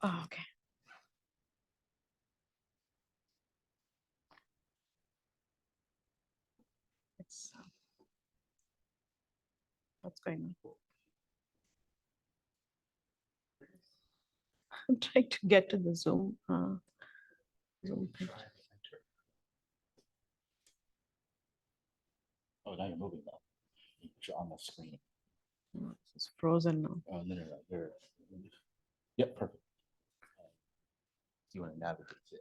Oh, okay. What's going on? I'm trying to get to the Zoom. Zoom page. Oh, now you're moving though. You're on the screen. No, it's frozen now. Oh, no. There. Yep, perfect. You want to navigate there.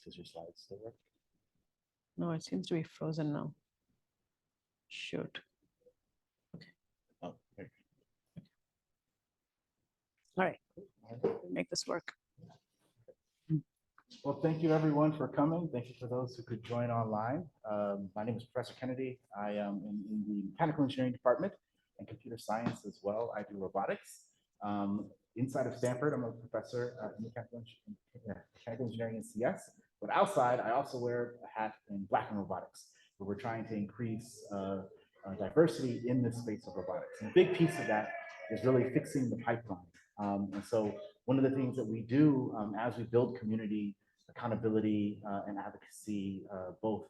Does your slides still work? No, it seems to be frozen now. Shoot. Okay. Oh, there. All right. Make this work. Well, thank you everyone for coming. Thank you for those who could join online. My name is Professor Kennedy. I am in the mechanical engineering department and computer science as well. I do robotics. Inside of Stanford, I'm a professor in mechanical engineering and CS. But outside, I also wear a hat in Black and Robotics, where we're trying to increase diversity in this space of robotics. And a big piece of that is really fixing the pipeline. And so one of the things that we do as we build community accountability and advocacy, both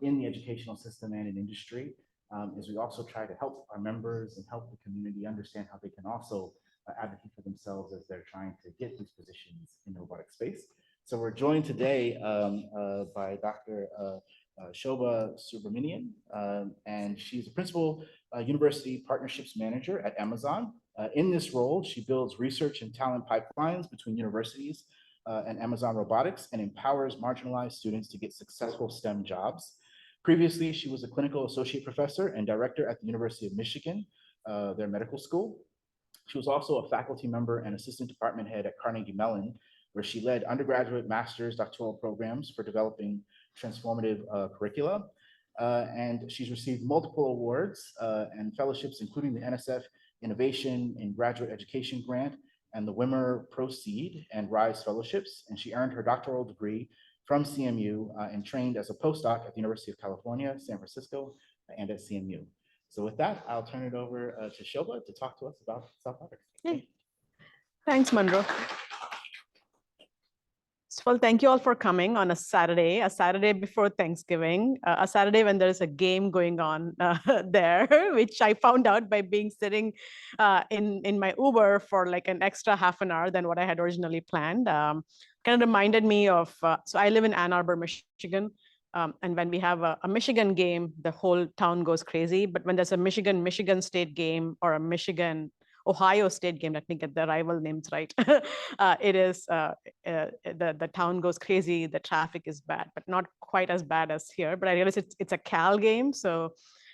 in the educational system and in industry, is we also try to help our members and help the community understand how they can also advocate for themselves as they're trying to get these positions in the robotic space. So we're joined today by Dr. Shobha Subramanian, and she's a principal university partnerships manager at Amazon. In this role, she builds research and talent pipelines between universities and Amazon Robotics and empowers marginalized students to get successful STEM jobs. Previously, she was a clinical associate professor and director at the University of Michigan, their medical school. She was also a faculty member and assistant department head at Carnegie Mellon, where she led undergraduate, master's, doctoral programs for developing transformative curricula. And she's received multiple awards and fellowships, including the NSF Innovation in Graduate Education Grant and the Wimmer Proceed and Rise Fellowships. And she earned her doctoral degree from CMU and trained as a postdoc at the University of California, San Francisco, and at CMU. So with that, I'll turn it over to Shobha to talk to us about Self-Advocacy. Thanks, Monroe. Well, thank you all for coming on a Saturday before Thanksgiving, a Saturday when there's a game going on there, which I found out by being sitting in my Uber for like an extra half an hour than what I had originally planned. Kind of reminded me of, so I live in Ann Arbor, Michigan. And when we have a Michigan game, the whole town goes crazy. But when there's a Michigan State game or a Ohio State game, let me get the rival names right. It is, the town goes crazy, the traffic is bad, but not quite as bad as here. But I realize it's a Cal game. So,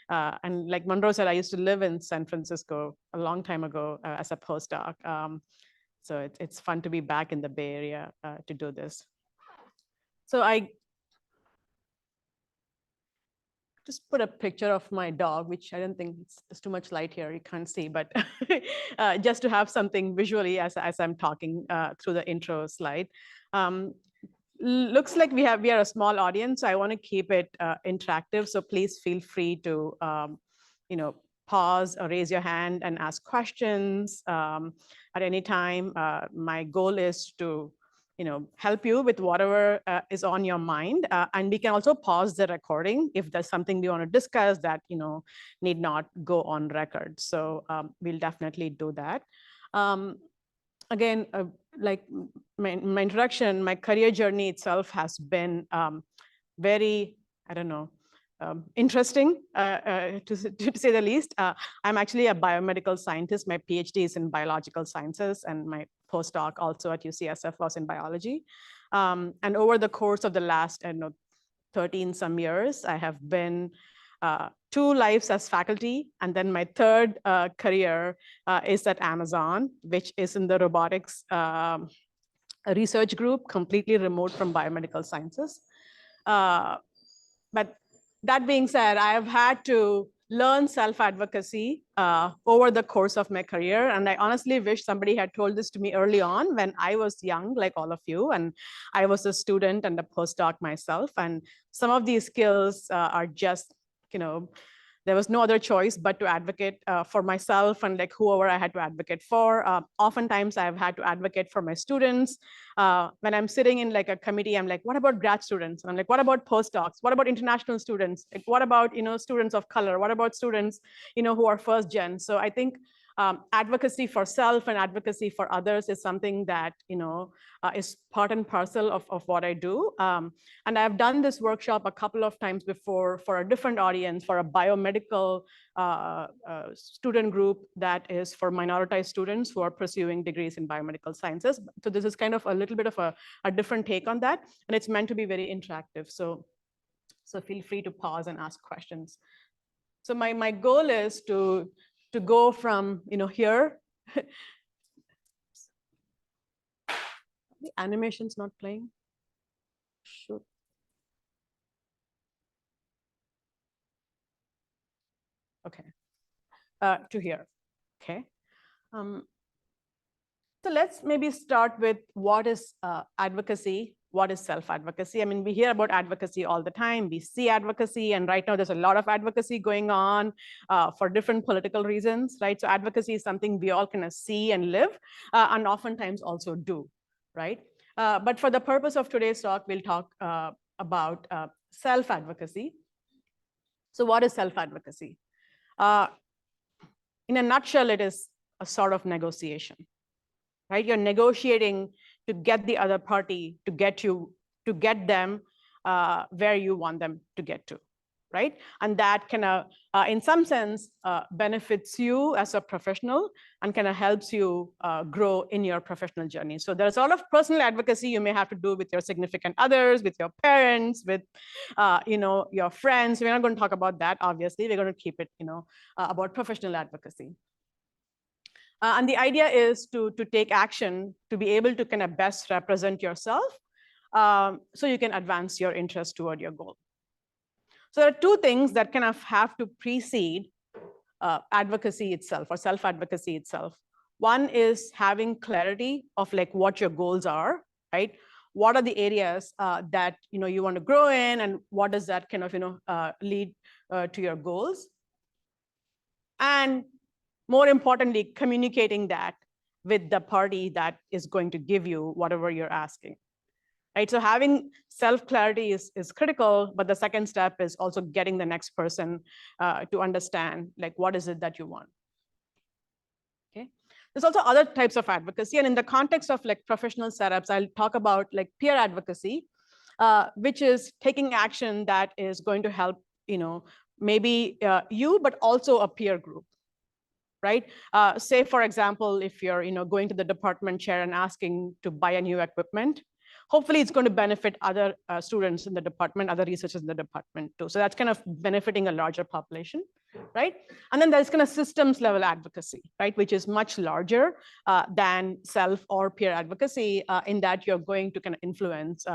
and like Monroe said, I used to live in San Francisco a long time ago as a postdoc. So it's fun to be back in the Bay Area to do this. So I just put a picture of my dog, which I don't think it's too much light here, you can't see, but just to have something visually as I'm talking through the intro slide. Looks like we are a small audience, so I want to keep it interactive. So please feel free to pause or raise your hand and ask questions at any time. My goal is to help you with whatever is on your mind. And we can also pause the recording if there's something we want to discuss that, need not go on record. So we'll definitely do that. Again, like my introduction, my career journey itself has been very, interesting, to say the least. I'm actually a biomedical scientist. My PhD is in biological sciences, and my postdoc also at UCSF was in biology. And over the course of the last 13 some years, I have been 2 lives as faculty, and then my third career is at Amazon, which is in the robotics research group, completely remote from biomedical sciences. But that being said, I have had to learn self-advocacy over the course of my career. And I honestly wish somebody had told this to me early on when I was young, like all of you, and I was a student and a postdoc myself. And some of these skills are just, there was no other choice but to advocate for myself and like whoever I had to advocate for. Oftentimes I've had to advocate for my students. When I'm sitting in like a committee, I'm like, what about grad students? And I'm like, what about postdocs? What about international students? Like, what about, students of color? What about students, who are first gen? So I think advocacy for self and advocacy for others is something that, is part and parcel of what I do. And I've done this workshop a couple of times before for a different audience, for a biomedical student group that is for minoritized students who are pursuing degrees in biomedical sciences. So this is kind of a little bit of a different take on that. And it's meant to be very interactive. So feel free to pause and ask questions. So my goal is to go from, here. The animation's not playing. Shoot. Okay. To here. Okay. So let's maybe start with what is advocacy, what is self-advocacy. I mean, we hear about advocacy all the time. We see advocacy, and right now there's a lot of advocacy going on for different political reasons, right? So advocacy is something we all kind of see and live, and oftentimes also do, right? But for the purpose of today's talk, we'll talk about self-advocacy. So what is self-advocacy? In a nutshell, it is a sort of negotiation, right? You're negotiating to get the other party to get them where you want them to get to, right? And that kind of, in some sense, benefits you as a professional and kind of helps you grow in your professional journey. So there's a lot of personal advocacy you may have to do with your significant others, with your parents, with your friends. We're not going to talk about that, obviously. We're going to keep it about professional advocacy. And the idea is to take action to be able to kind of best represent yourself so you can advance your interest toward your goal. So there are two things that kind of have to precede advocacy itself or self-advocacy itself. One is having clarity of like what your goals are, right? What are the areas that you want to grow in, and what does that kind of lead to your goals? And more importantly, communicating that with the party that is going to give you whatever you're asking. Right? So having self-clarity is critical, but the second step is also getting the next person to understand like what is it that you want. Okay. There's also other types of advocacy, and in the context of like professional setups, I'll talk about like peer advocacy, which is taking action that is going to help maybe you, but also a peer group. Right? Say, for example, if you're going to the department chair and asking to buy a new equipment, hopefully it's going to benefit other students in the department, other researchers in the department too. So that's kind of benefiting a larger population, right? And then there's kind of systems level advocacy, right? Which is much larger than self or peer advocacy in that you're going to kind of influence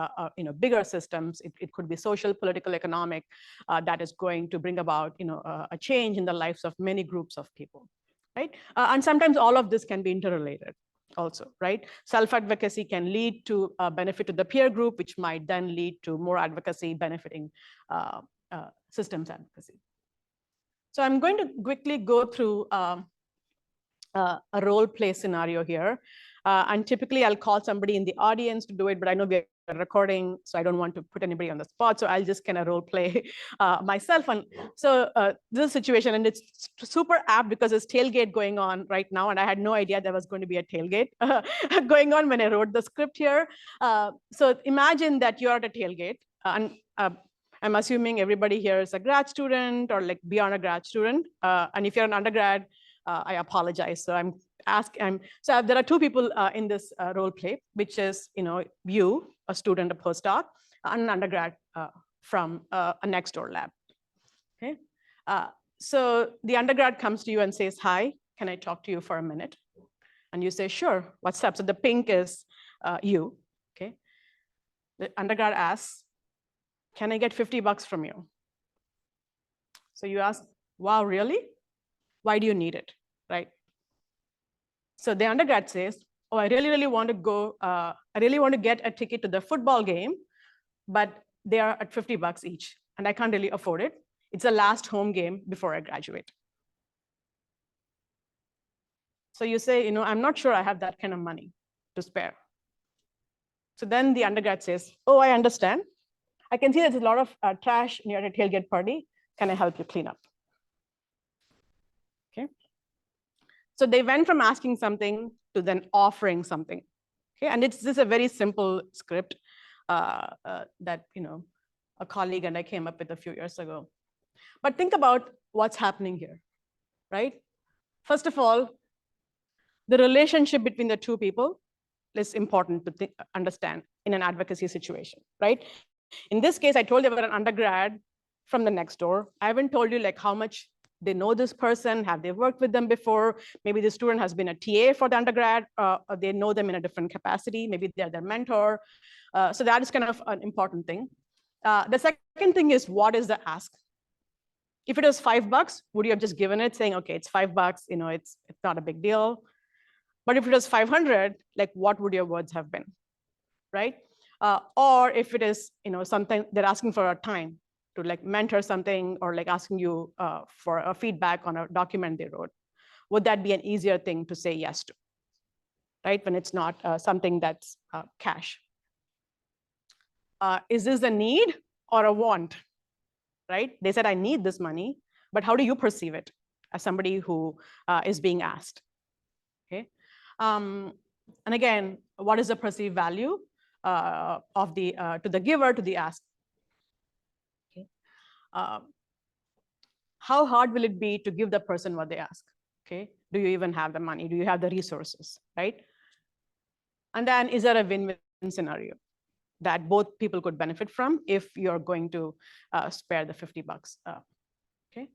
bigger systems. It could be social, political, economic, that is going to bring about a change in the lives of many groups of people. Right? And sometimes all of this can be interrelated also, right? Self-advocacy can lead to a benefit to the peer group, which might then lead to more advocacy benefiting systems advocacy. So I'm going to quickly go through a role play scenario here. And typically I'll call somebody in the audience to do it, but I know we're recording, so I don't want to put anybody on the spot. So I'll just kind of role play myself. And so this situation, and it's super apt because there's tailgate going on right now. And I had no idea there was going to be a tailgate going on when I wrote the script here. So imagine that you're at a tailgate, and I'm assuming everybody here is a grad student or like beyond a grad student. And if you're an undergrad, I apologize. So so there are two people in this role play, which is you, a student, a postdoc, and an undergrad from a next door lab. Okay. So the undergrad comes to you and says, "Hi, can I talk to you for a minute?" And you say, "Sure. What's up?" So the pink is you. Okay. The undergrad asks, "Can I get $50 from you?" So you ask, "Wow, really? Why do you need it?" Right? So the undergrad says, "Oh, I really, really want to go. I really want to get a ticket to the football game, but they are at $50 each, and I can't really afford it. It's the last home game before I graduate. So you say, I'm not sure I have that kind of money to spare. So then the undergrad says, oh, I understand. I can see there's a lot of trash near a tailgate party. Can I help you clean up? Okay. So they went from asking something to then offering something. Okay, and this is a very simple script that a colleague and I came up with a few years ago. But think about what's happening here, right? First of all, the relationship between the two people is important to understand in an advocacy situation, right? In this case, I told you about an undergrad from the next door. I haven't told you like how much they know this person, have they worked with them before? Maybe the student has been a TA for the undergrad, or they know them in a different capacity. Maybe they're their mentor. So that is kind of an important thing. The second thing is, what is the ask? If it was $5, would you have just given it saying, okay, it's $5, it's not a big deal. But if it was 500, like what would your words have been, right? Or if it is, something they're asking for a time to like mentor something, or like asking you for a feedback on a document they wrote, would that be an easier thing to say yes to, right? When it's not something that's cash. Is this a need or a want, right? They said, I need this money, but how do you perceive it as somebody who is being asked, okay? And again, what is the perceived value of the to the giver, to the ask? Okay. How hard will it be to give the person what they ask? Okay. Do you even have the money? Do you have the resources, right? And then is there a win-win scenario that both people could benefit from if you're going to spare the $50? Okay.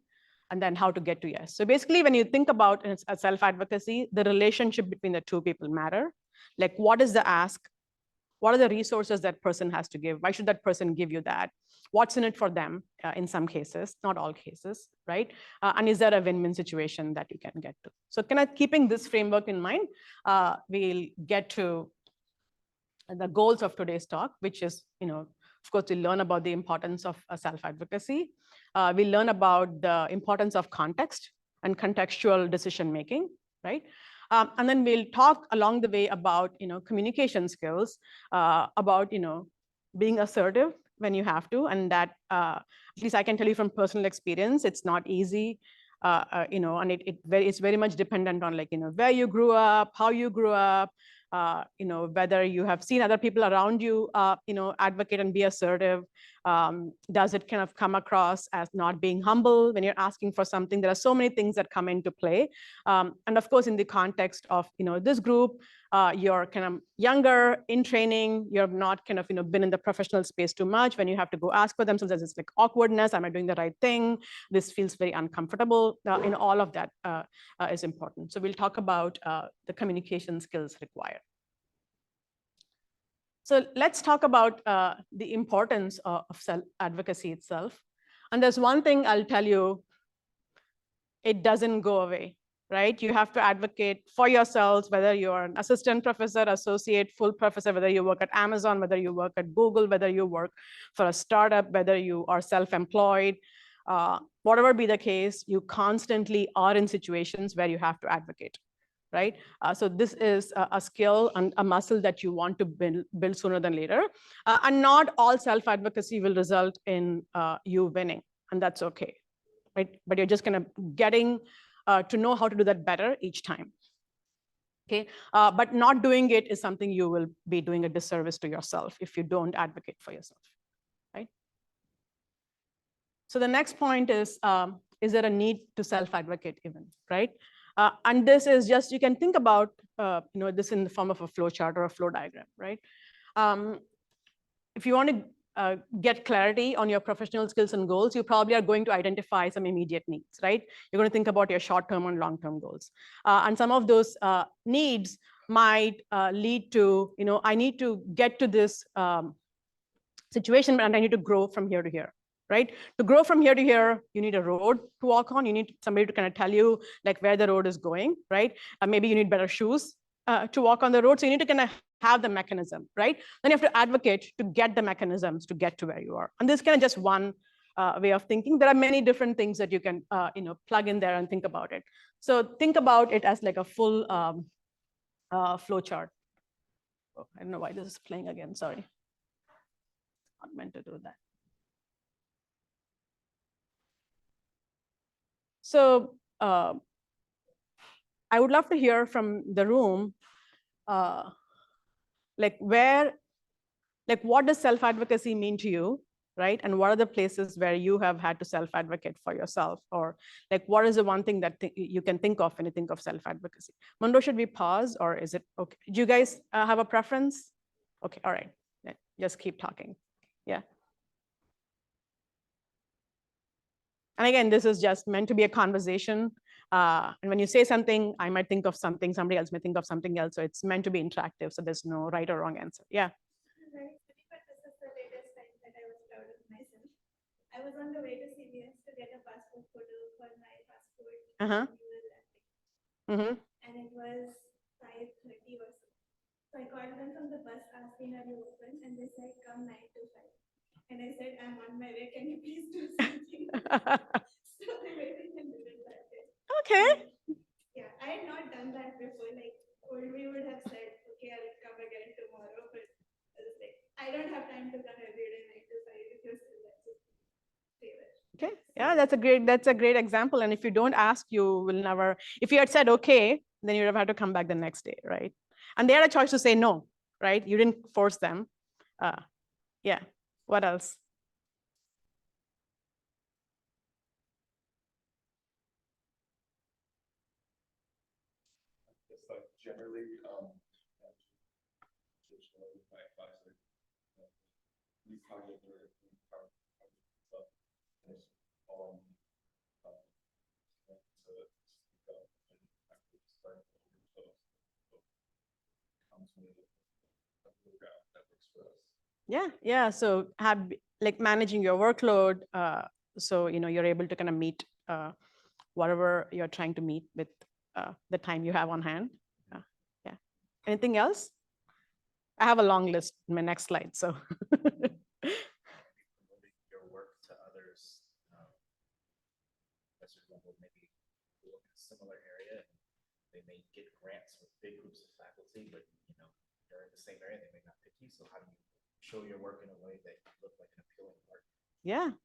And then how to get to yes. So basically, when you think about a self-advocacy, the relationship between the two people matter. Like, what is the ask? What are the resources that person has to give? Why should that person give you that? What's in it for them in some cases, not all cases, right? And is there a win-win situation that you can get to? So kind of keeping this framework in mind, we'll get to the goals of today's talk, which is, of course, we learn about the importance of self-advocacy. We learn about the importance of context and contextual decision-making, right? And then we'll talk along the way about, communication skills, about, being assertive when you have to, and that, at least I can tell you from personal experience, it's not easy, and it's very much dependent on, like, where you grew up, how you grew up, whether you have seen other people around you, advocate and be assertive. Does it kind of come across as not being humble when you're asking for something? There are so many things that come into play. And of course, in the context of, this group, you're kind of younger, in training, you're not kind of, been in the professional space too much. When you have to go ask for them, so there's this like awkwardness, am I doing the right thing? This feels very uncomfortable. All of that is important. So we'll talk about the communication skills required. So let's talk about the importance of self-advocacy itself. And there's one thing I'll tell you, it doesn't go away, right? You have to advocate for yourselves, whether you're an assistant professor, associate, full professor, whether you work at Amazon, whether you work at Google, whether you work for a startup, whether you are self-employed, whatever be the case, you constantly are in situations where you have to advocate, right? So this is a skill and a muscle that you want to build sooner than later. And not all self-advocacy will result in you winning, and that's okay, right? But you're just kind of getting to know how to do that better each time. Okay, but not doing it is something you will be doing a disservice to yourself if you don't advocate for yourself, right? So the next point is there a need to self-advocate even, right? And this is just, you can think about this in the form of a flow chart or a flow diagram, right? If you want to get clarity on your professional skills and goals, you probably are going to identify some immediate needs, right? You're going to think about your short-term and long-term goals. And some of those needs might lead to, I need to get to this situation and I need to grow from here to here, right? To grow from here to here, you need a road to walk on. You need somebody to kind of tell you like where the road is going, right? Maybe you need better shoes to walk on the road. So you need to kind of have the mechanism, right? Then you have to advocate to get the mechanisms to get to where you are. And this is kind of just one way of thinking. There are many different things that you can plug in there and think about it. So think about it as like a full flow chart. Oh, I don't know why this is playing again. Sorry. Not meant to do that. So I would love to hear from the room, like what does self-advocacy mean to you, right? And what are the places where you have had to self-advocate for yourself? Or like, what is the one thing that you can think of when you think of self-advocacy? Monroe, should we pause or is it okay? Do you guys have a preference? Okay, all right, just keep talking, yeah. And again, this is just meant to be a conversation. And when you say something, I might think of something, somebody else may think of something else. So it's meant to be interactive. So there's no right or wrong answer. Yeah. Right. But this is the latest time that I was proud of myself. I was on the way to CVS to get a passport photo for my passport. And it was 5:30 or so. So I called them from the bus asking, are you open? And they said, come 9 to 5. And I said, I'm on my way. Can you please do something? So I waited and did it that day. Okay. Yeah, I had not done that before. Like, we would have said, okay, I'll come again tomorrow. But I was like, I don't have time to come every day 9 to 5 if you're still there. Okay, yeah, that's a great example. And if you don't ask, you will never, if you had said okay, then you would have had to come back the next day, right? And they had a choice to say no, right? You didn't force them. Yeah, what else? It's like generally, my advisor, we target their stuff, and it's all to speak up and actually start themselves. Comes with a program that works for us. Yeah. So like managing your workload, so you're able to kind of meet whatever you're trying to meet with the time you have on hand. Yeah. Anything else? I have a long list in my next slide. So. Promoting your work to others, professors level, maybe work in a similar area, and they may get grants with big groups of faculty, but they're in the same area, they may not pick you. So how do you show your work in a way that you look like an appealing work? Yeah.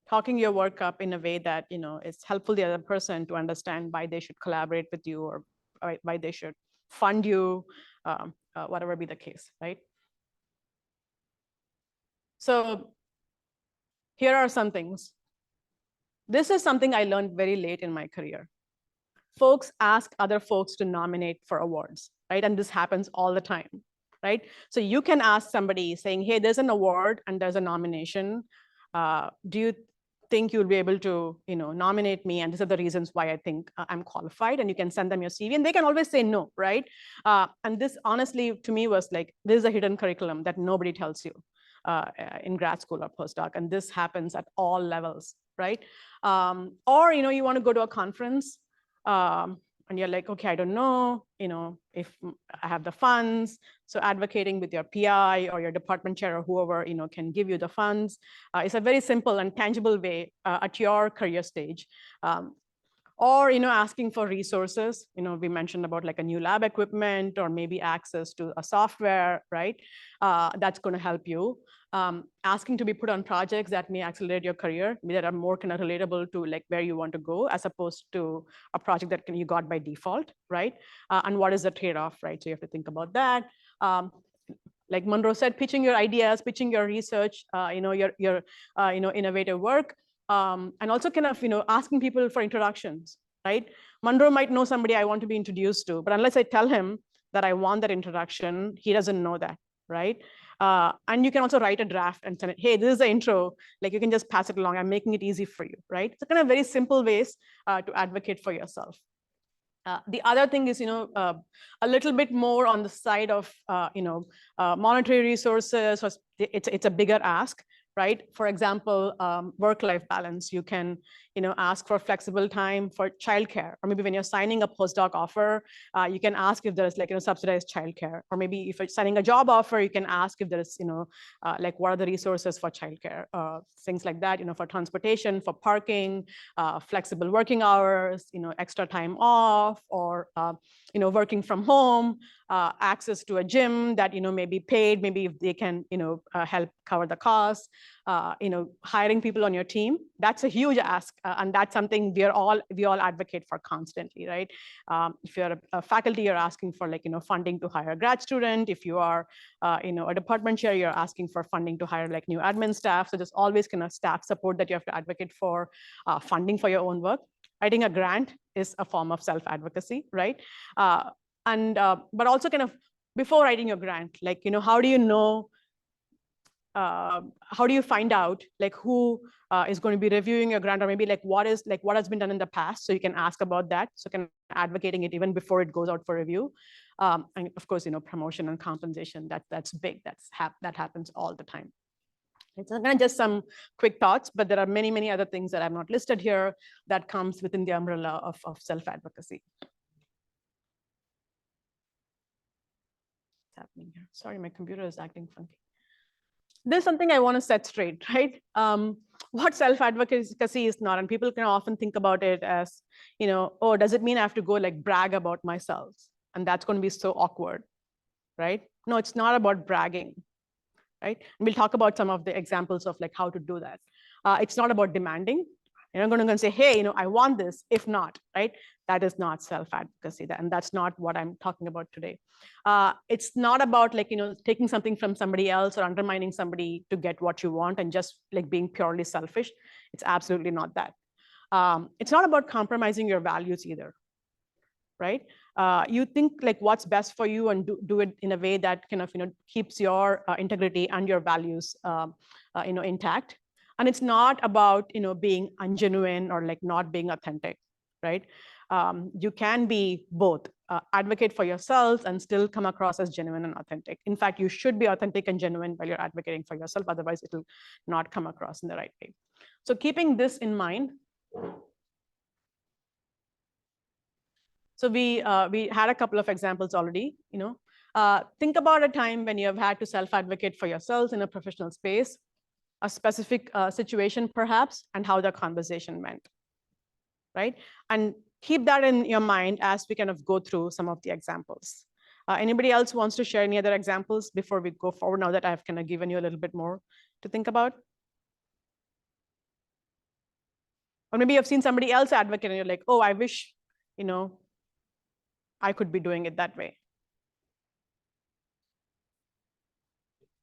Talking your work up in a way that is helpful to the other person to understand why they should collaborate with you or why they should fund you, whatever be the case, right? So here are some things. This is something I learned very late in my career. Folks ask other folks to nominate for awards, right? And this happens all the time, right? So you can ask somebody saying, hey, there's an award and there's a nomination. Do you think you'll be able to nominate me? And these are the reasons why I think I'm qualified. And you can send them your CV and they can always say no, right? And this honestly, to me, was like, this is a hidden curriculum that nobody tells you in grad school or postdoc. And this happens at all levels, right? Or you want to go to a conference and you're like, okay, I don't know, if I have the funds. So advocating with your PI or your department chair or whoever, can give you the funds. It's a very simple and tangible way at your career stage. Or asking for resources. We mentioned about like a new lab equipment or maybe access to a software, right? That's going to help you. Asking to be put on projects that may accelerate your career, that are more kind of relatable to like where you want to go, as opposed to a project that you got by default, right? And what is the trade-off, right? So you have to think about that. Like Monroe said, pitching your ideas, pitching your research, your innovative work. And also kind of asking people for introductions, right? Monroe might know somebody I want to be introduced to, but unless I tell him that I want that introduction, he doesn't know that, right? And you can also write a draft and send it, hey, this is the intro, like you can just pass it along. I'm making it easy for you, right? So kind of very simple ways to advocate for yourself. The other thing is, a little bit more on the side of, monetary resources. It's a bigger ask, right? For example, work-life balance. You can, ask for flexible time for childcare, or maybe when you're signing a postdoc offer, you can ask if there's subsidized childcare, or maybe if you're signing a job offer, you can ask if there's what are the resources for childcare, things like that, for transportation, for parking, flexible working hours, extra time off, or working from home, access to a gym that may be paid, maybe if they can help cover the costs, hiring people on your team. That's a huge ask, and that's something we all advocate for constantly, right? If you're a faculty, you're asking for funding to hire a grad student. If you are a department chair, you're asking for funding to hire new admin staff. So there's always kind of staff support that you have to advocate for, funding for your own work. Writing a grant is a form of self-advocacy, right? But also kind of before writing your grant, how do you know, how do you find out who is going to be reviewing your grant, or maybe what has been done in the past, so you can ask about that. So kind of advocating it even before it goes out for review. And of course, promotion and compensation, that's big. That happens all the time. It's not just some quick thoughts, but there are many, many other things that I've not listed here that comes within the umbrella of self-advocacy. What's happening here? Sorry, my computer is acting funky. There's something I want to set straight, right? What self-advocacy is not, and people can often think about it as, oh, does it mean I have to go brag about myself? And that's going to be so awkward, right? No, it's not about bragging, right? And we'll talk about some of the examples of how to do that. It's not about demanding. You're not going to say, hey, I want this, if not, right? That is not self-advocacy, and that's not what I'm talking about today. It's not about taking something from somebody else or undermining somebody to get what you want and just being purely selfish. It's absolutely not that. It's not about compromising your values either, right? You think what's best for you and do it in a way that kind of keeps your integrity and your values intact. And it's not about being ungenuine or not being authentic, right? You can be both, advocate for yourselves and still come across as genuine and authentic. In fact, you should be authentic and genuine while you're advocating for yourself, otherwise it'll not come across in the right way. So keeping this in mind, so we had a couple of examples already. Think about a time when you have had to self-advocate for yourselves in a professional space, a specific situation perhaps, and how the conversation went, right? And keep that in your mind as we kind of go through some of the examples. Anybody else wants to share any other examples before we go forward, now that I've kind of given you a little bit more to think about? Or maybe you've seen somebody else advocate and you're like, oh, I wish, I could be doing it that way.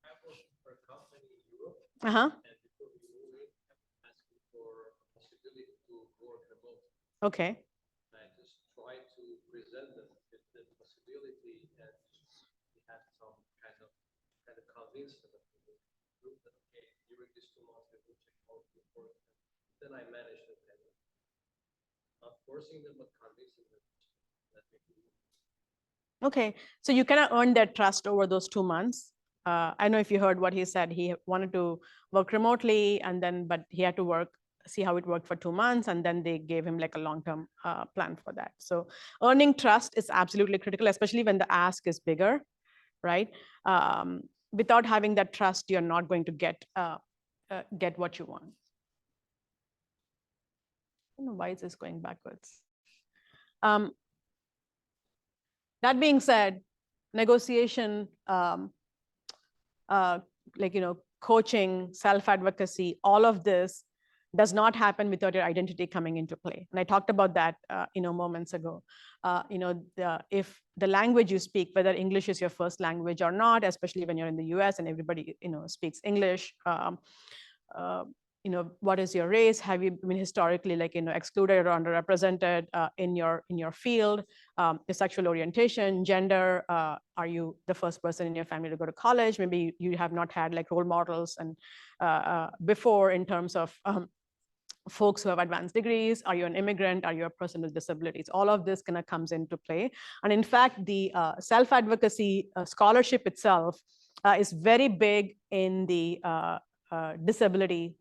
I work for a company in Europe, Uh-huh. and before we move in, I'm asking for a possibility to work remote. Okay. I just try to present them with the possibility, and we had some kind of convince them that okay, during these 2 months we will check out your work. Then I manage the better. Not forcing them, but convincing them that we can. Okay, so you kind of earned their trust over those 2 months. I know if you heard what he said, he wanted to work remotely, and then, but he had to see how it worked for 2 months, and then they gave him a long-term plan for that. So earning trust is absolutely critical, especially when the ask is bigger, right? Without having that trust, you're not going to get what you want. I don't know why is this going backwards. That being said, negotiation, coaching, self-advocacy, all of this does not happen without your identity coming into play. And I talked about that, moments ago. If the language you speak, whether English is your first language or not, especially when you're in the US and everybody, speaks English, what is your race? Have you been historically excluded or underrepresented in your field? Your sexual orientation, gender, are you the first person in your family to go to college? Maybe you have not had role models and before in terms of folks who have advanced degrees. Are you an immigrant? Are you a person with disabilities? All of this kind of comes into play. And in fact, the self-advocacy scholarship itself is very big in the disability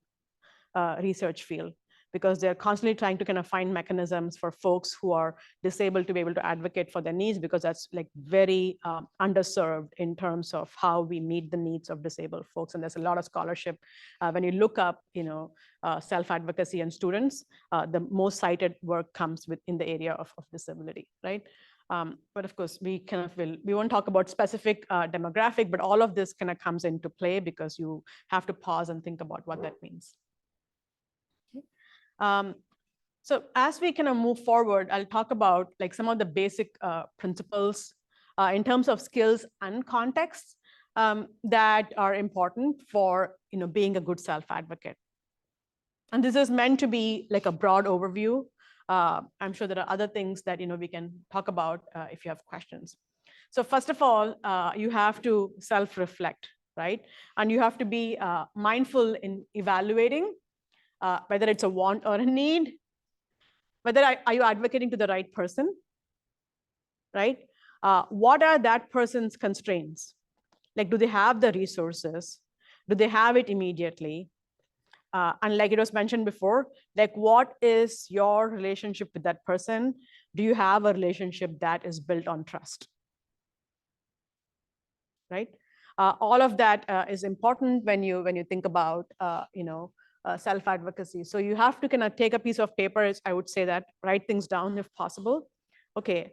research field, because they're constantly trying to kind of find mechanisms for folks who are disabled to be able to advocate for their needs, because that's like very underserved in terms of how we meet the needs of disabled folks. And there's a lot of scholarship. When you look up, self-advocacy and students, the most cited work comes in the area of disability, right? But of course, we won't talk about specific demographic, but all of this kind of comes into play because you have to pause and think about what that means. So as we kind of move forward, I'll talk about like some of the basic principles in terms of skills and contexts that are important for being a good self-advocate. And this is meant to be like a broad overview. I'm sure there are other things that we can talk about if you have questions. So first of all, you have to self-reflect, right? And you have to be mindful in evaluating whether it's a want or a need, whether are you advocating to the right person, right? What are that person's constraints? Like, do they have the resources? Do they have it immediately? And like it was mentioned before, like what is your relationship with that person? Do you have a relationship that is built on trust? Right? All of that is important when you think about self-advocacy. So you have to kind of take a piece of paper, I would say that, write things down if possible. Okay,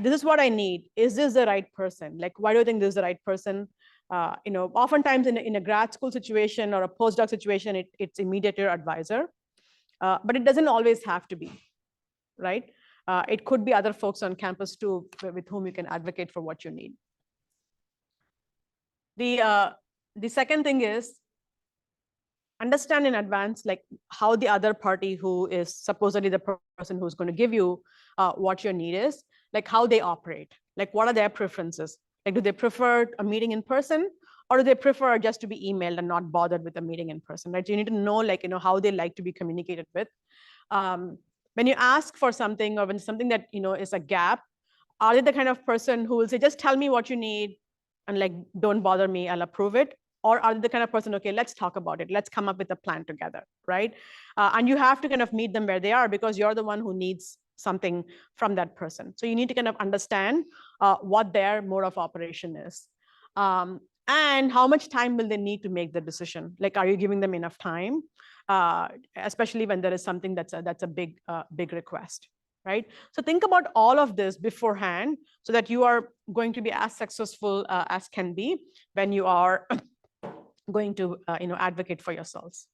this is what I need. Is this the right person? Like, why do you think this is the right person? Oftentimes in a grad school situation or a postdoc situation, it's immediate your advisor, but it doesn't always have to be, right? It could be other folks on campus too, with whom you can advocate for what you need. The second thing is understand in advance, like how the other party who is supposedly the person who's going to give you what your need is, like how they operate, like what are their preferences? Like, do they prefer a meeting in person, or do they prefer just to be emailed and not bothered with a meeting in person, right? So you need to know, like, how they like to be communicated with. When you ask for something, or when something that, is a gap, are they the kind of person who will say, just tell me what you need and like, don't bother me, I'll approve it? Or are they the kind of person, okay, let's talk about it. Let's come up with a plan together, right? And you have to kind of meet them where they are, because you're the one who needs something from that person. So you need to kind of understand what their mode of operation is. And how much time will they need to make the decision? Like, are you giving them enough time? Especially when there is something that's a big request, right? So think about all of this beforehand so that you are going to be as successful as can be when you are going to advocate for yourselves.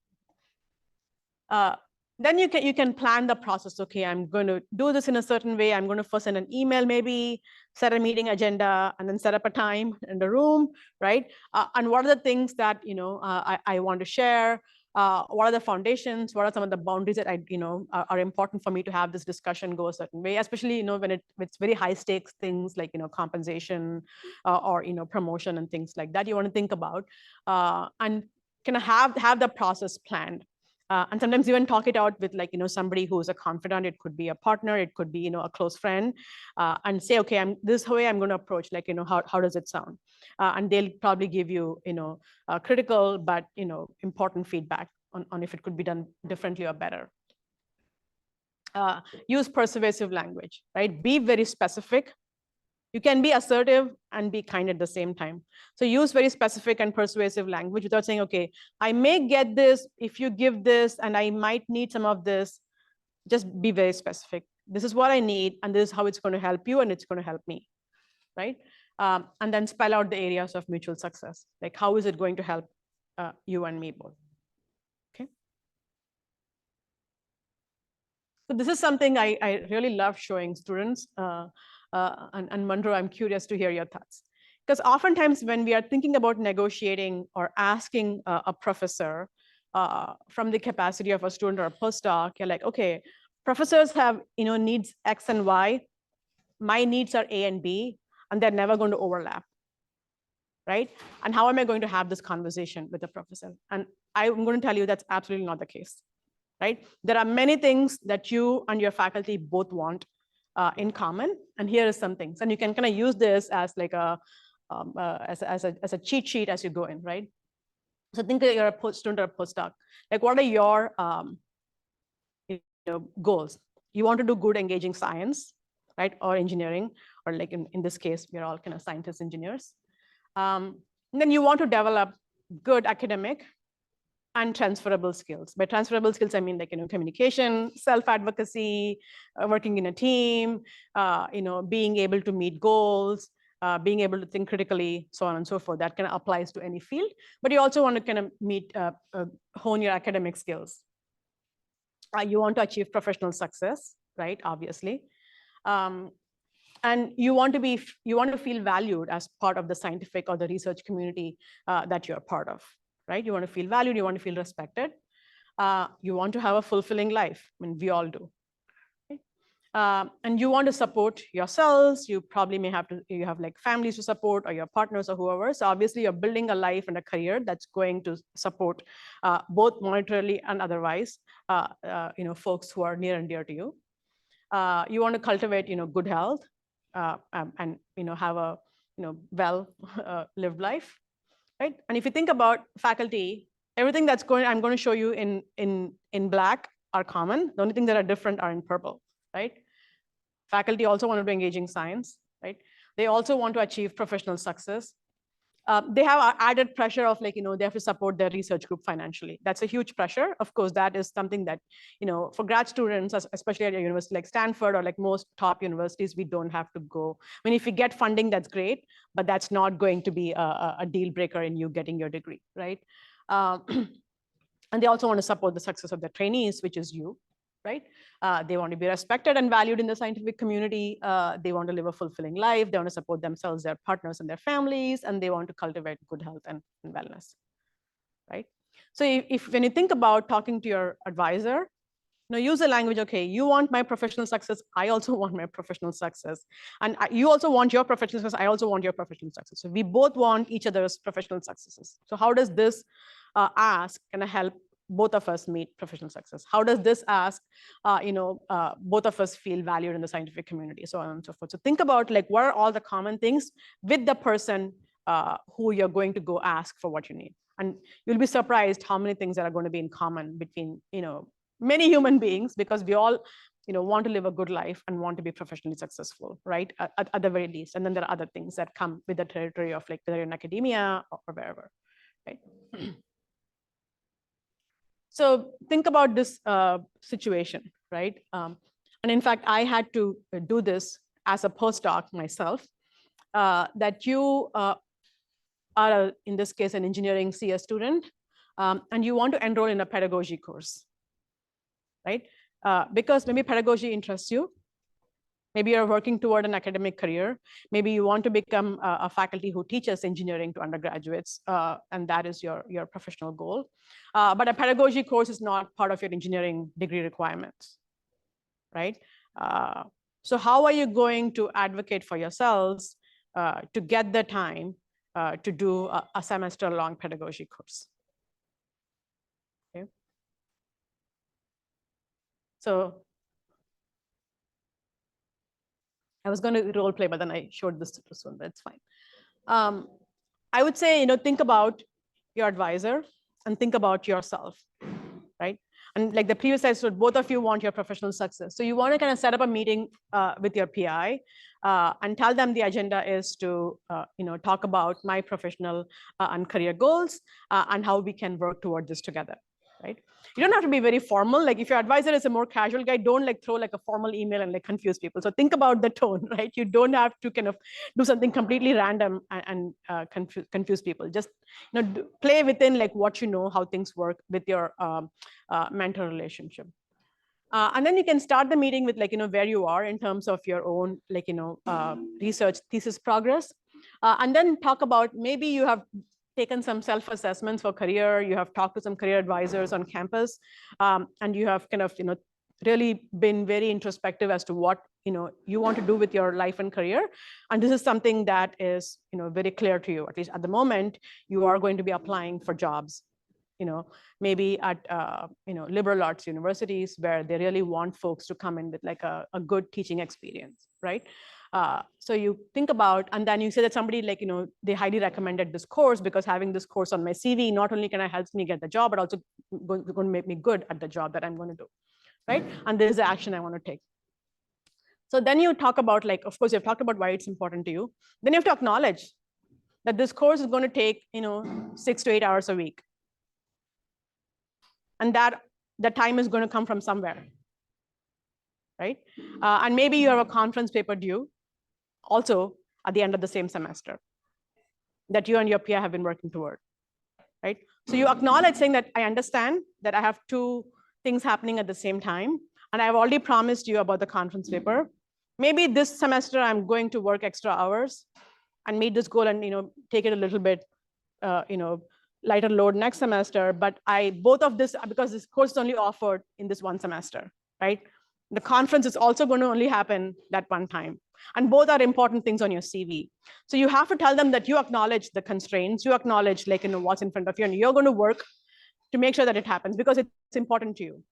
Then you can plan the process. Okay, I'm going to do this in a certain way. I'm going to first send an email, maybe set a meeting agenda, and then set up a time in the room, right? And what are the things that I want to share? What are the foundations? What are some of the boundaries that are important for me to have this discussion go a certain way, especially when it's very high stakes things like compensation or promotion and things like that you want to think about, and kind of have the process planned. And sometimes even talk it out with like somebody who's a confidant. It could be a partner, it could be a close friend, and say, okay, this way I'm going to approach, like how does it sound? And they'll probably give you critical but important feedback on if it could be done differently or better. Use persuasive language, right? Be very specific. You can be assertive and be kind at the same time. So use very specific and persuasive language without saying, okay, I may get this if you give this, and I might need some of this. Just be very specific. This is what I need, and this is how it's going to help you, and it's going to help me, right? And then spell out the areas of mutual success. Like, how is it going to help you and me both? Okay. So this is something I really love showing students. And Monroe, I'm curious to hear your thoughts. Because oftentimes when we are thinking about negotiating or asking a professor from the capacity of a student or a postdoc, you're like, okay, professors have needs X and Y. My needs are A and B, and they're never going to overlap, right? And how am I going to have this conversation with the professor? And I'm going to tell you that's absolutely not the case, right? There are many things that you and your faculty both want in common, and here is some things, and you can kind of use this as like as a cheat sheet as you go in, right? So think that you're a student or a postdoc. Like, what are your goals. You want to do good, engaging science, right? Or engineering, or like in this case, we're all kind of scientists, engineers. And then you want to develop good academic and transferable skills. By transferable skills, I mean like, communication, self-advocacy, working in a team, being able to meet goals, being able to think critically, so on and so forth. That kind of applies to any field. But you also want to kind of hone your academic skills. You want to achieve professional success, right? Obviously. And you want to feel valued as part of the scientific or the research community that you're part of, right? You want to feel valued, you want to feel respected. You want to have a fulfilling life. I mean, we all do. And you want to support yourselves. You probably you have like families to support, or your partners, or whoever. So obviously you're building a life and a career that's going to support both monetarily and otherwise, folks who are near and dear to you. You want to cultivate, good health, and have a well lived life, right? And if you think about faculty, everything I'm going to show you in black are common. The only things that are different are in purple, right? Faculty also want to do engaging science, right? They also want to achieve professional success. They have added pressure of like, they have to support their research group financially. That's a huge pressure. Of course, that is something that, for grad students, especially at a university like Stanford or like most top universities, we don't have to go. I mean, if you get funding, that's great, but that's not going to be a deal breaker in you getting your degree, right? And they also want to support the success of their trainees, which is you, right? They want to be respected and valued in the scientific community. They want to live a fulfilling life. They want to support themselves, their partners, and their families, and they want to cultivate good health and wellness, right? So when you think about talking to your advisor, use the language, okay, you want my professional success, I also want my professional success. And you also want your professional success, I also want your professional success. So we both want each other's professional successes. So how does this ask kind of help both of us meet professional success? How does this ask, both of us feel valued in the scientific community, so on and so forth. So think about like, what are all the common things with the person who you're going to go ask for what you need. And you'll be surprised how many things that are going to be in common between, many human beings, because we all, want to live a good life and want to be professionally successful, right? At the very least. And then there are other things that come with the territory of like, whether you're in academia or wherever, right? So think about this situation, right? And in fact, I had to do this as a postdoc myself, that you are, in this case, an engineering CS student, and you want to enroll in a pedagogy course, right? Because maybe pedagogy interests you. Maybe you're working toward an academic career. Maybe you want to become a faculty who teaches engineering to undergraduates, and that is your professional goal. But a pedagogy course is not part of your engineering degree requirements, right? So how are you going to advocate for yourselves to get the time to do a semester-long pedagogy course? Okay. So I was going to role play, but then I showed this to this one, but it's fine. I would say, think about your advisor and think about yourself, right? And like the previous slide showed, both of you want your professional success. So you want to kind of set up a meeting with your PI and tell them the agenda is to, talk about my professional and career goals and how we can work toward this together, right? You don't have to be very formal. Like if your advisor is a more casual guy, don't like throw like a formal email and like confuse people. So think about the tone, right? You don't have to kind of do something completely random and confuse people. Just play within like what you know, how things work with your mentor relationship. And then you can start the meeting with like, where you are in terms of your own, like, research thesis progress. And then talk about maybe you have taken some self-assessments for career, you have talked to some career advisors on campus, and you have kind of, really been very introspective as to what, you want to do with your life and career. And this is something that is, very clear to you, at least at the moment, you are going to be applying for jobs, maybe at, liberal arts universities where they really want folks to come in with like a good teaching experience, right? So you think about, and then you say that somebody like, they highly recommended this course because having this course on my CV, not only can I help me get the job, but also going to make me good at the job that I'm going to do, right? And this is the action I want to take. So then you talk about, like, of course, you've talked about why it's important to you. Then you have to acknowledge that this course is going to take, 6 to 8 hours a week. And that the time is going to come from somewhere, right? And maybe you have a conference paper due also at the end of the same semester that you and your peer have been working toward, right? So you acknowledge saying that I understand that I have two things happening at the same time, and I've already promised you about the conference paper. Maybe this semester I'm going to work extra hours and meet this goal and take it a little bit lighter load next semester, but both of this, because this course is only offered in this one semester, right? The conference is also going to only happen that one time. And both are important things on your CV. So you have to tell them that you acknowledge the constraints, you acknowledge what's in front of you, and you're going to work to make sure that it happens because it's important to you.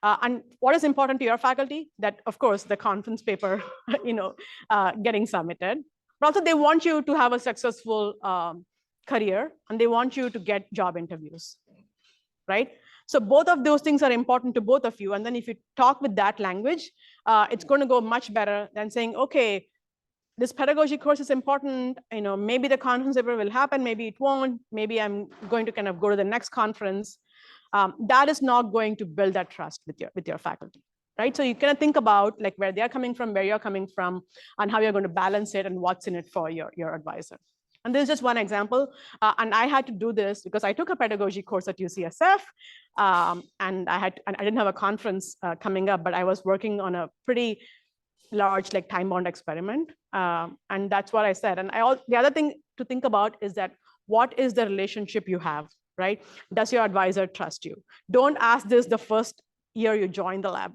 And what is important to your faculty? That, of course, the conference paper, getting submitted. But also they want you to have a successful career, and they want you to get job interviews, right? So both of those things are important to both of you. And then if you talk with that language, it's going to go much better than saying, okay, this pedagogy course is important. Maybe the conference paper will happen, maybe it won't. Maybe I'm going to kind of go to the next conference. That is not going to build that trust with your faculty, right? So you kind of think about like where they're coming from, where you're coming from, and how you're going to balance it and what's in it for your advisor. And this is just one example. And I had to do this because I took a pedagogy course at UCSF, and I didn't have a conference coming up, but I was working on a pretty large time-bound experiment. And that's what I said. And the other thing to think about is that what is the relationship you have, right? Does your advisor trust you? Don't ask this the first year you join the lab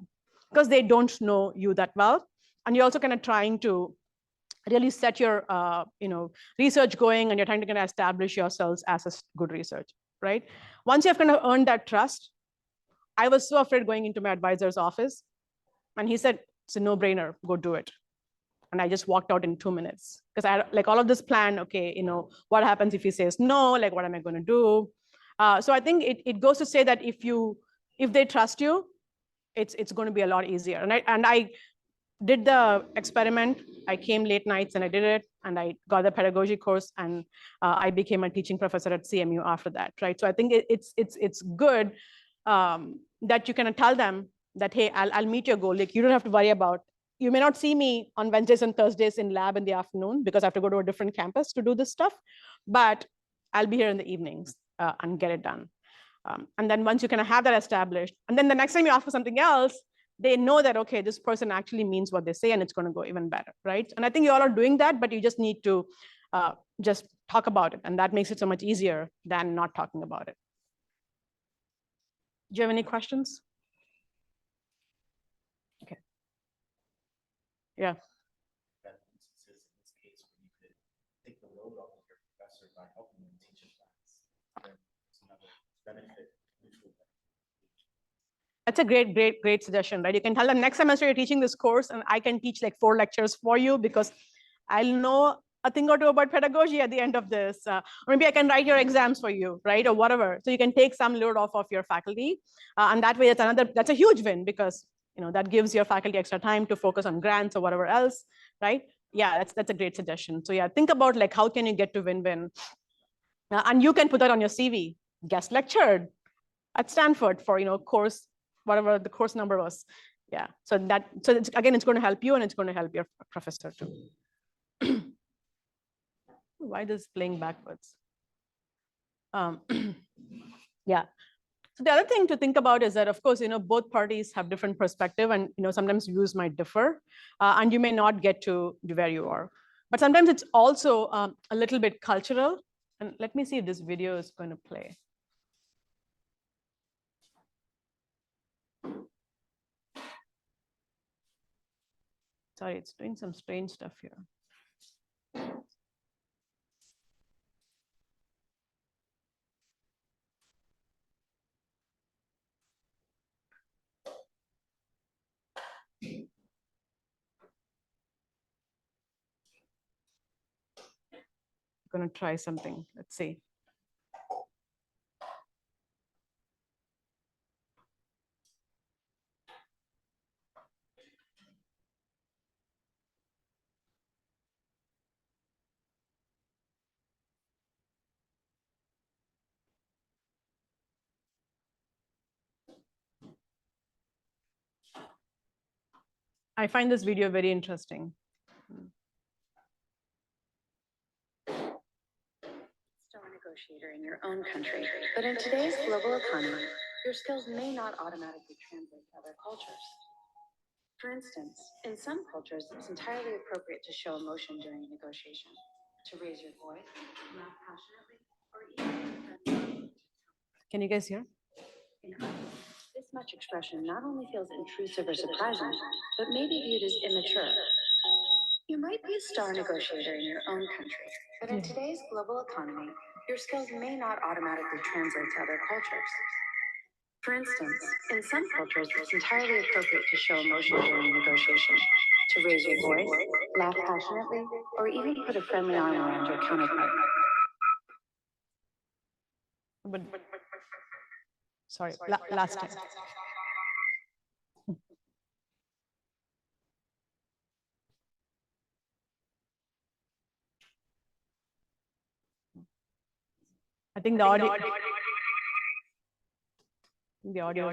because they don't know you that well. And you're also kind of trying to really set your research going, and you're trying to kind of establish yourselves as a good research, right? Once you've kind of earned that trust, I was so afraid going into my advisor's office, and he said, it's a no-brainer, go do it. And I just walked out in 2 minutes because I had all of this plan. Okay, what happens if he says no? What am I going to do? So I think it goes to say that if they trust you, it's going to be a lot easier. And I did the experiment. I came late nights and I did it, and I got the pedagogy course, and I became a teaching professor at CMU after that, right? So I think it's good that you can tell them that, hey, I'll meet your goal. You don't have to worry about, you may not see me on Wednesdays and Thursdays in lab in the afternoon because I have to go to a different campus to do this stuff, but I'll be here in the evenings and get it done. And then once you kind of have that established, and then the next time you ask for something else, they know that, okay, this person actually means what they say, and it's going to go even better, right? And I think you all are doing that, but you just need to just talk about it. And that makes it so much easier than not talking about it. Do you have any questions? Okay. Yeah. Instances in this case where you could take the load off of your professor by helping them teach a class. There's another benefit, mutual benefit. That's a great suggestion, right? You can tell them next semester you're teaching this course, and I can teach 4 lectures for you because I'll know a thing or two about pedagogy at the end of this. Or maybe I can write your exams for you, right? Or whatever. So you can take some load off of your faculty. And that way that's a huge win because that gives your faculty extra time to focus on grants or whatever else, right? Yeah, that's a great suggestion. So yeah, think about how can you get to win-win? And you can put that on your CV. Guest lectured at Stanford for course, whatever the course number was. Yeah, so it's going to help you, and it's going to help your professor too. Why this playing backwards? Yeah. So the other thing to think about is that, of course, both parties have different perspective, and sometimes views might differ, and you may not get to where you are. But sometimes it's also a little bit cultural. And let me see if this video is going to play. Sorry, it's doing some strange stuff here. I'm going to try something. Let's see. I find this video very interesting. Star negotiator in your own country, but in today's global economy, your skills may not automatically translate to other cultures. For instance, in some cultures, it's entirely appropriate to show emotion during a negotiation, to raise your voice, laugh passionately, or even. Can you guys hear? In others, this much expression not only feels intrusive or surprising, but may be viewed as immature. You might be a star negotiator in your own country, but in today's global economy, your skills may not automatically translate to other cultures. For instance, in some cultures, it's entirely appropriate to show emotion during a negotiation, to raise your voice, laugh passionately, or even put a friendly arm around your counterpart. But sorry, last time. I think the audio. The audio.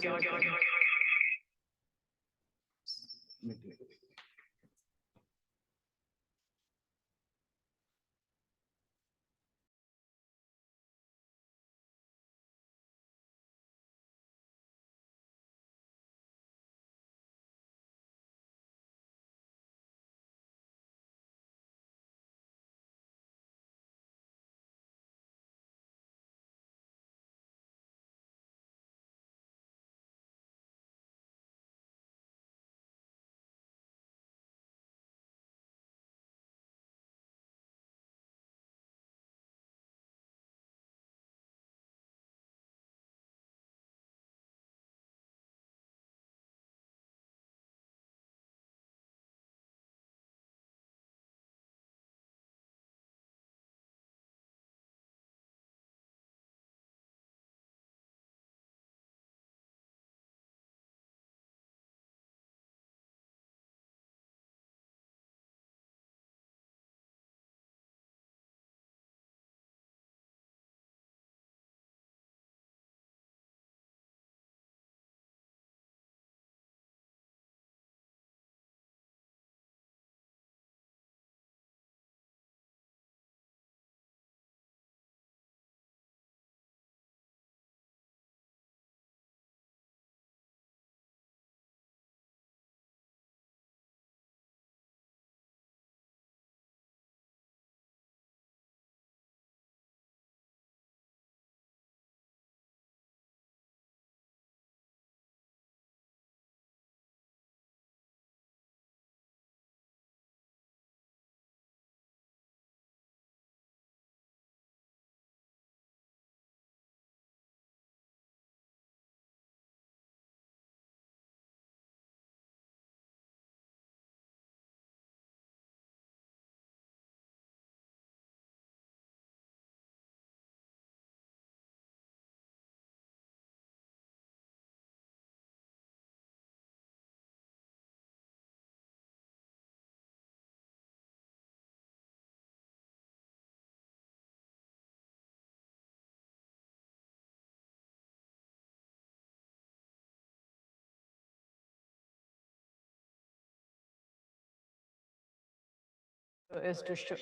Is to show.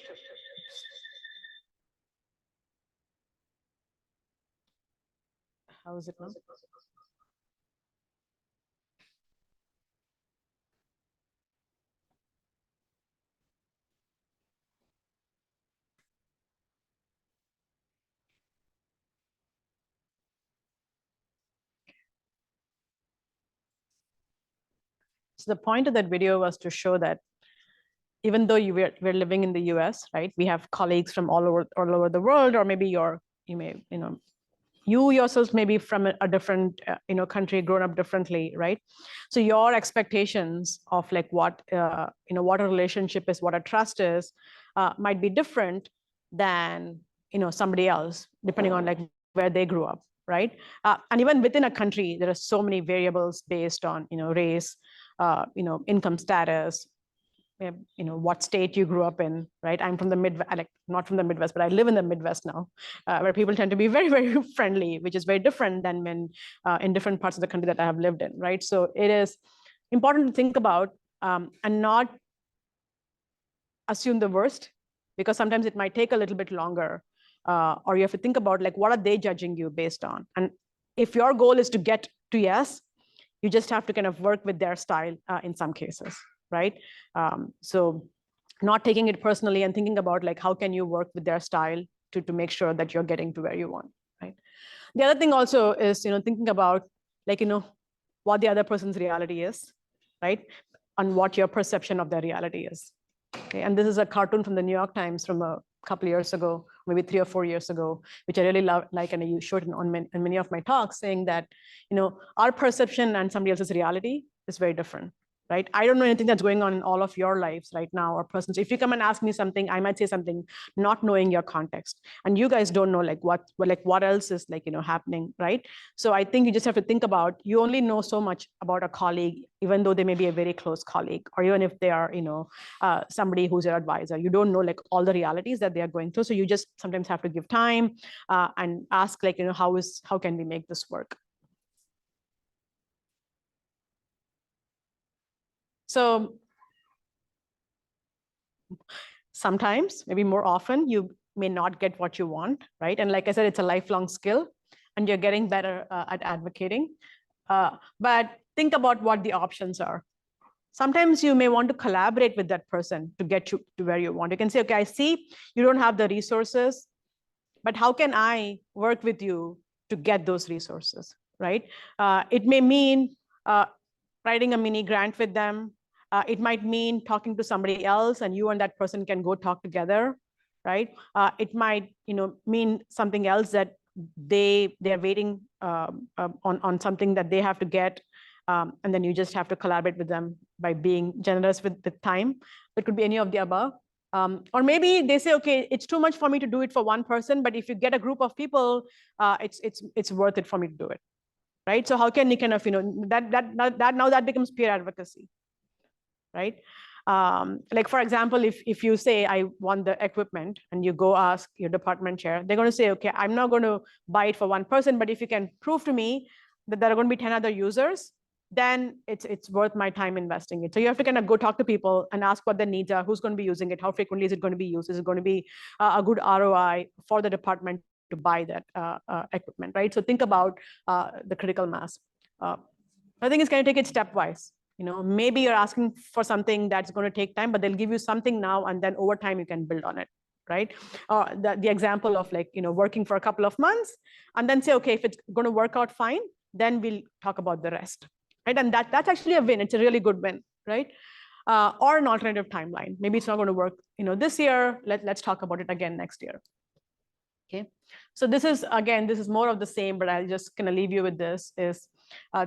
How is it now? So the point of that video was to show that even though we're living in the US, right? We have colleagues from all over the world, or maybe you yourselves may be from a different country, grown up differently, right? So your expectations of like what what a relationship is, what a trust is, might be different than somebody else, depending on like where they grew up, right? And even within a country, there are so many variables based on race, income status, what state you grew up in, right? I'm from the Midwest, like not from the Midwest, but I live in the Midwest now, where people tend to be very, very friendly, which is very different than when in different parts of the country that I have lived in, right? So it is important to think about and not assume the worst, because sometimes it might take a little bit longer, or you have to think about like, what are they judging you based on? And if your goal is to get to yes, you just have to kind of work with their style in some cases, right? So not taking it personally and thinking about like, how can you work with their style to make sure that you're getting to where you want, right? The other thing also is, thinking about like, what the other person's reality is, right? And what your perception of their reality is. Okay? And this is a cartoon from the New York Times from a couple of years ago, maybe 3 or 4 years ago, which I really like, and I showed it on many of my talks, saying that, our perception and somebody else's reality is very different, right? I don't know anything that's going on in all of your lives right now or persons. If you come and ask me something, I might say something not knowing your context, and you guys don't know like what else is like, happening, right? So I think you just have to think about, you only know so much about a colleague, even though they may be a very close colleague, or even if they are, somebody who's your advisor. You don't know like all the realities that they are going through. So you just sometimes have to give time and ask like, how can we make this work? So sometimes, maybe more often, you may not get what you want, right? And like I said, it's a lifelong skill, and you're getting better at advocating. But think about what the options are. Sometimes you may want to collaborate with that person to get you to where you want. You can say, okay, I see you don't have the resources, but how can I work with you to get those resources, right? It may mean writing a mini grant with them. It might mean talking to somebody else, and you and that person can go talk together, right? It might, mean something else, that they're waiting on something that they have to get, and then you just have to collaborate with them by being generous with the time. It could be any of the above. Or maybe they say, okay, it's too much for me to do it for one person, but if you get a group of people, it's worth it for me to do it, right? So how can you kind of, that becomes peer advocacy, right? Like for example, if you say, I want the equipment, and you go ask your department chair, they're going to say, okay, I'm not going to buy it for one person, but if you can prove to me that there are going to be 10 other users, then it's worth my time investing it. So you have to kind of go talk to people and ask what their needs are, who's going to be using it, how frequently is it going to be used, is it going to be a good ROI for the department to buy that equipment, right? So think about the critical mass. I think it's going to take it stepwise. Maybe you're asking for something that's going to take time, but they'll give you something now, and then over time you can build on it, right? The example of like, working for a couple of months, and then say, okay, if it's going to work out fine, then we'll talk about the rest, right? And that's actually a win. It's a really good win, right? Or an alternative timeline. Maybe it's not going to work, this year. Let's talk about it again next year. Okay. So this is more of the same, but I'll just kind of leave you with this is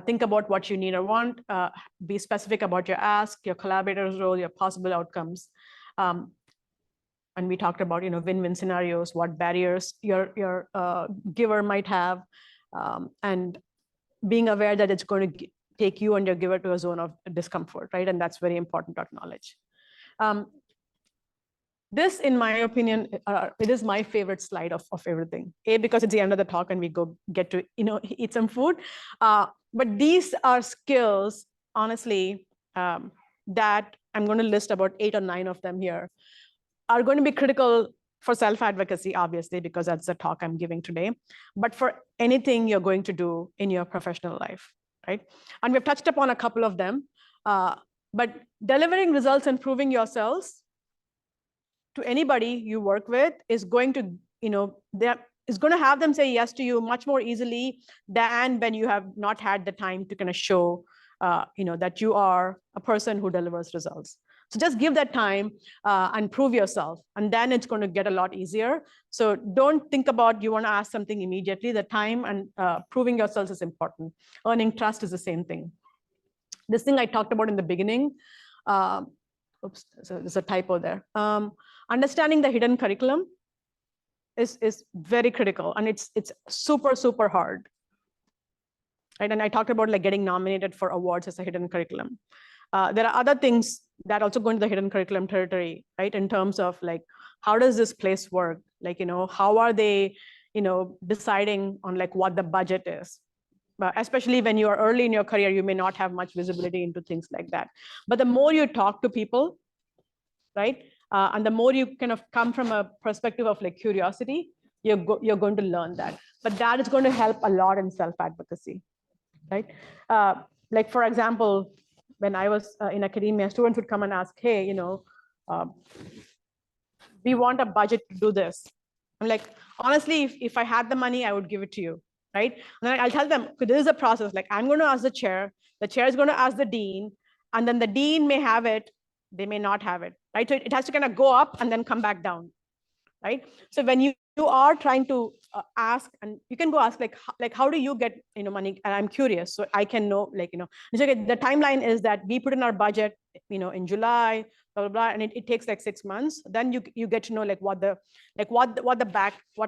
think about what you need or want, be specific about your ask, your collaborator's role, your possible outcomes. And we talked about, win-win scenarios, what barriers your giver might have, and being aware that it's going to take you and your giver to a zone of discomfort, right? And that's very important to acknowledge. This, in my opinion, it is my favorite slide of everything. Because it's the end of the talk and we get to eat some food. But these are skills, honestly, that I'm going to list about 8 or 9 of them here, are going to be critical for self-advocacy, obviously, because that's the talk I'm giving today, but for anything you're going to do in your professional life, right? And we've touched upon a couple of them, but delivering results and proving yourselves to anybody you work with is going to, is going to have them say yes to you much more easily than when you have not had the time to kind of show, that you are a person who delivers results. So just give that time and prove yourself, and then it's going to get a lot easier. So don't think about you want to ask something immediately. The time and proving yourselves is important. Earning trust is the same thing. This thing I talked about in the beginning, oops, so there's a typo there. Understanding the hidden curriculum is very critical, and it's super, super hard. Right? And I talked about like getting nominated for awards as a hidden curriculum. There are other things that also go into the hidden curriculum territory, right? In terms of like, how does this place work? Like, how are they, deciding on like what the budget is? especially when you are early in your career, you may not have much visibility into things like that. But the more you talk to people, right? And the more you kind of come from a perspective of like curiosity, you're going to learn that. But that is going to help a lot in self-advocacy, right? Like for example, when I was in academia, students would come and ask, hey, we want a budget to do this. I'm like, honestly, if I had the money, I would give it to you, right? And then I'll tell them, this is a process. Like I'm going to ask the chair is going to ask the dean, and then the dean may have it, they may not have it, right? So it has to kind of go up and then come back down, right? So when you are trying to ask, and you can go ask like how do you get money? And I'm curious, so I can know the timeline is that we put in our budget in July, blah blah blah, and it takes like 6 months. Then you get to know like what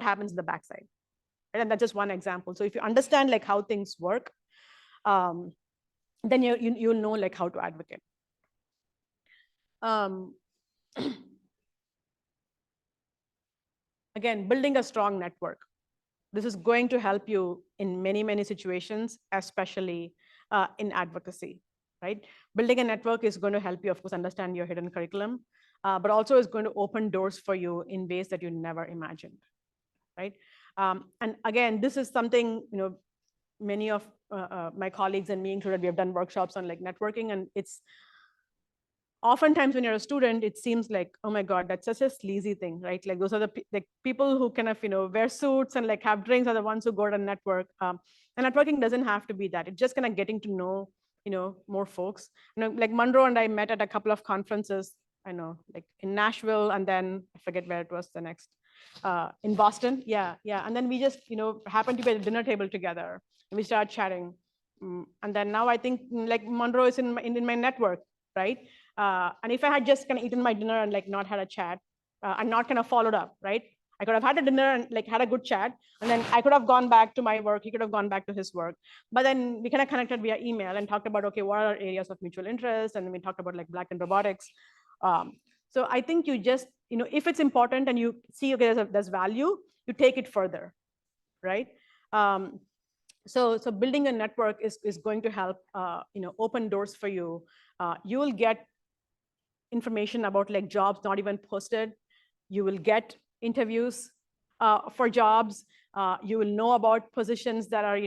happens in the backside, right? And that's just one example. So if you understand like how things work, then you'll know like how to advocate. Again, building a strong network. This is going to help you in many, many situations, especially in advocacy, right? Building a network is going to help you, of course, understand your hidden curriculum, but also is going to open doors for you in ways that you never imagined, right? And again, this is something, many of my colleagues and me included, we have done workshops on like networking, and it's oftentimes when you're a student, it seems like, oh my God, that's such a sleazy thing, right? Like those are the like people who kind of, wear suits and like have drinks are the ones who go to network. And networking doesn't have to be that. It's just kind of getting to know, more folks. Like Monroe and I met at a couple of conferences, I know, like in Nashville, and then I forget where it was the next, in Boston. Yeah. And then we just, happened to be at a dinner table together and we started chatting. And then now I think like Monroe is in my network, right? And if I had just kind of eaten my dinner and like not had a chat and not kind of followed up, right? I could have had a dinner and like had a good chat, and then I could have gone back to my work. He could have gone back to his work. But then we kind of connected via email and talked about, okay, what are areas of mutual interest? And then we talked about like Black and robotics. So I think you just, if it's important and you see, okay, there's value, you take it further, right? So building a network is going to help, open doors for you. You will get information about like jobs not even posted. You will get interviews for jobs. You will know about positions that are,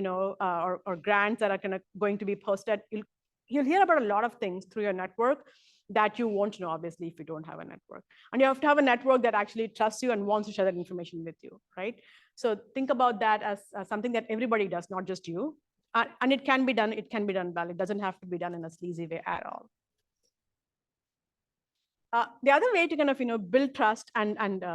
or grants that are going to be posted. You'll hear about a lot of things through your network that you won't know, obviously, if you don't have a network. And you have to have a network that actually trusts you and wants to share that information with you, right? So think about that as something that everybody does, not just you. And it can be done well. It doesn't have to be done in a sleazy way at all. The other way to kind of build trust and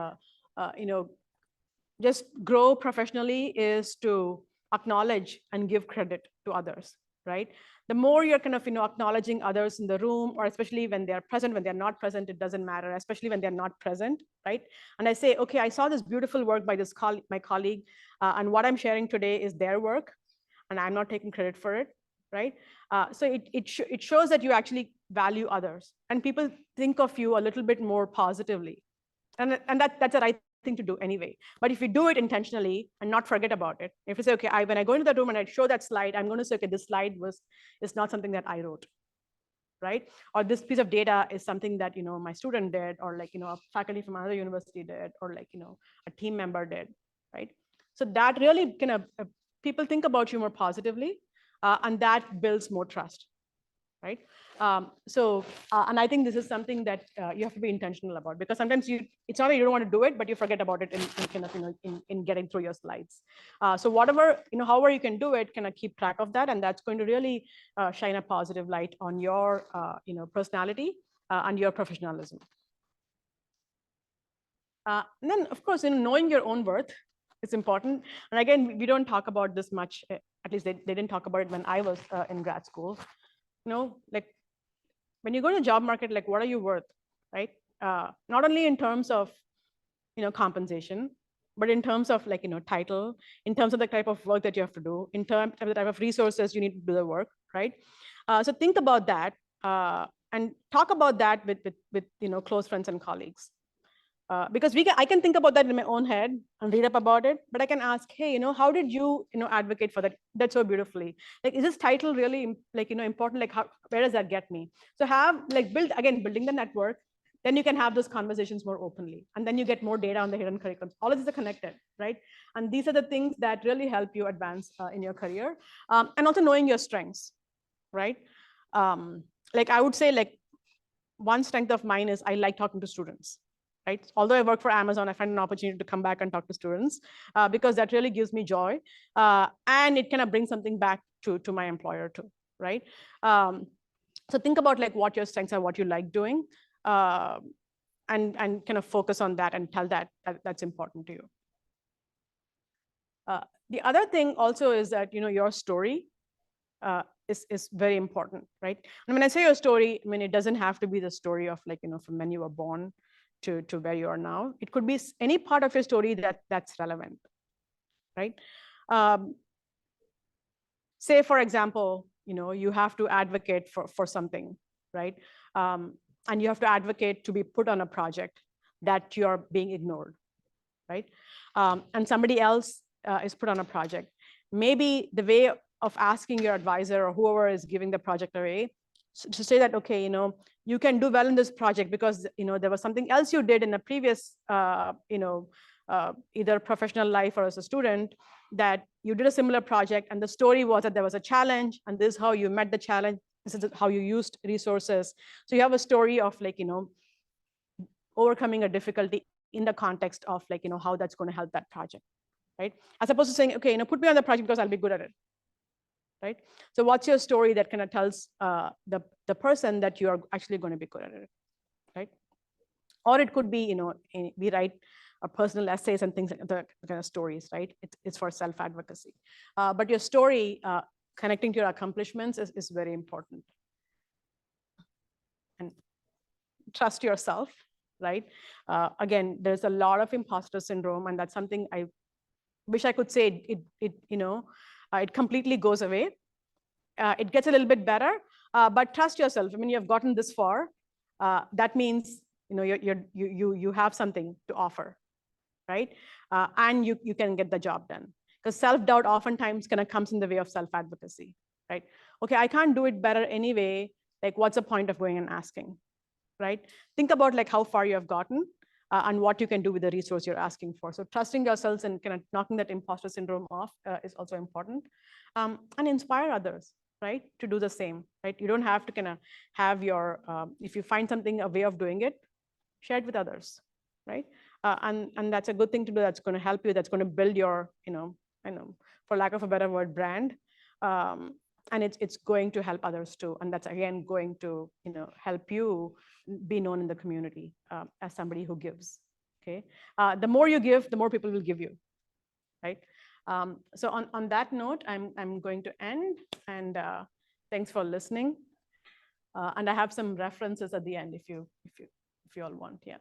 just grow professionally is to acknowledge and give credit to others, right? The more you're kind of acknowledging others in the room, or especially when they're present, when they're not present, it doesn't matter, especially when they're not present, right? And I say, okay, I saw this beautiful work by my colleague, and what I'm sharing today is their work, and I'm not taking credit for it, right? So it shows that you actually value others, and people think of you a little bit more positively, and that's the right thing to do anyway. But if you do it intentionally and not forget about it, if you say, okay, when I go into the room and I show that slide, I'm going to say, okay, this slide is not something that I wrote, right? Or this piece of data is something that my student did, or like a faculty from another university did, or like a team member did, right? So that really kind of people think about you more positively, and that builds more trust, right? And I think this is something that you have to be intentional about, because sometimes it's not that you don't want to do it, but you forget about it in kind of in getting through your slides. So whatever, however you can do it, kind of keep track of that, and that's going to really shine a positive light on your personality and your professionalism. And then, of course, knowing your own worth is important. And again, we don't talk about this much. At least they didn't talk about it when I was in grad school. Like when you go to the job market, like what are you worth, right? Not only in terms of compensation, but in terms of like title, in terms of the type of work that you have to do, in terms of the type of resources you need to do the work, right? So think about that and talk about that with close friends and colleagues. Because I can think about that in my own head and read up about it, but I can ask, hey, how did you, advocate for that so beautifully? Like, is this title really like, important? Like, where does that get me? So building the network, then you can have those conversations more openly. And then you get more data on the hidden curriculums. All of these are connected, right? And these are the things that really help you advance in your career. And also knowing your strengths, right? Like I would say, like, one strength of mine is I like talking to students, right? Although I work for Amazon, I find an opportunity to come back and talk to students because that really gives me joy. And it kind of brings something back to my employer too, right? So think about like what your strengths are, what you like doing, and kind of focus on that and tell that's important to you. The other thing also is that, your story is very important, right? And when I say your story, I mean, it doesn't have to be the story of like, from when you were born to where you are now. It could be any part of your story that's relevant, right? Say, for example, you have to advocate for something, right? And you have to advocate to be put on a project that you're being ignored, right? And somebody else is put on a project. Maybe the way of asking your advisor or whoever is giving the project away to say that, okay, you can do well in this project because, there was something else you did in a previous, either professional life or as a student, that you did a similar project. And the story was that there was a challenge and this is how you met the challenge. This is how you used resources. So you have a story of like, overcoming a difficulty in the context of like, how that's going to help that project, right? As opposed to saying, okay, put me on the project because I'll be good at it, right? So what's your story that kind of tells the person that you are actually going to be good at it, right? Or it could be, we write personal essays and things like the kind of stories, right? It's for self-advocacy. But your story connecting to your accomplishments is very important. And trust yourself, right? Again, there's a lot of imposter syndrome, and that's something I wish I could say it completely goes away. It gets a little bit better, but trust yourself. I mean, you've gotten this far. That means you have something to offer, right? And you can get the job done. Because self-doubt oftentimes kind of comes in the way of self-advocacy, right? Okay, I can't do it better anyway. Like, what's the point of going and asking, right? Think about like how far you have gotten and what you can do with the resource you're asking for. So trusting yourselves and kind of knocking that imposter syndrome off is also important. And inspire others, right, to do the same, right? You don't have to kind of have your, if you find something, a way of doing it, share it with others, right? And that's a good thing to do. That's going to help you. That's going to build your, for lack of a better word, brand. And it's going to help others too. And that's again going to help you be known in the community as somebody who gives. Okay, the more you give, the more people will give you, right? So on that note, I'm going to end, and thanks for listening. And I have some references at the end if you all want. Yeah.